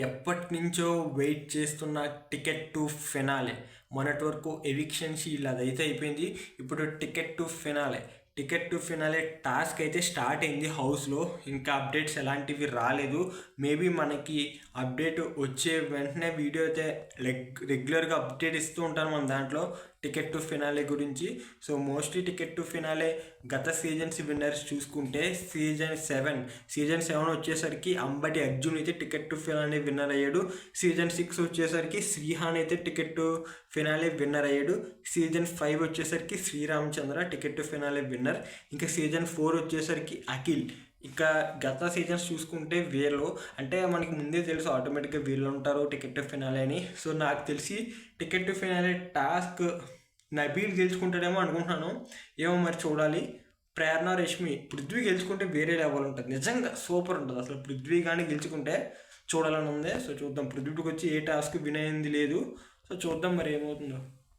ఎప్పటి నుంచో వెయిట్ చేస్తున్న టికెట్ టు ఫినాలే. మొన్నటి వరకు ఎవిక్షన్ షీల్డ్ అదైతే అయిపోయింది. ఇప్పుడు టికెట్ టు ఫినాలే టాస్క్ అయితే స్టార్ట్ అయింది హౌస్లో. ఇంకా అప్డేట్స్ ఎలాంటివి రాలేదు. మేబీ మనకి అప్డేట్ వచ్చే వెంటనే వీడియో అయితే రెగ్యులర్గా అప్డేట్ ఇస్తూ ఉంటాను మన దాంట్లో టికెట్ టు ఫినాలే గురించి. So mostly ticket to finale గత సీజన్స్ విన్నర్స్ చూసుకుంటే సీజన్ 7 వచ్చేసరికి అంబటి అర్జున్ అయితే టికెట్ టు ఫినాలే విన్నర్ అయ్యాడు. సీజన్ 6 వచ్చేసరికి శ్రీహాన్ అయితే టికెట్ టు ఫినాలే విన్నర్ అయ్యాడు. సీజన్ 5 వచ్చేసరికి Sreeramachandra ticket to finale winner. ఇంకా సీజన్ 4 వచ్చేసరికి అఖిల్. ఇంకా గత సీజన్స్ చూసుకుంటే వీళ్ళు అంటే మనకి ముందే తెలుసు ఆటోమేటిక్గా వీళ్ళు ఉంటారు టికెట్ టు ఫినాలే అని. సో నాకు తెలిసి ticket to finale task Nabeel గెలుచుకుంటాడేమో అనుకుంటున్నాను. ఏమో మరి చూడాలి. ప్రేరణ రష్మి పృథ్వీ గెలుచుకుంటే వేరే లెవెల్ ఉంటుంది, నిజంగా సూపర్ ఉంటుంది అసలు. పృథ్వీ కానీ గెలుచుకుంటే చూడాలని ఉంది. సో చూద్దాం. పృథ్వీకి వచ్చి ఏ టాస్క్ విన్ అయింది లేదు. సో చూద్దాం మరి ఏమవుతుందో.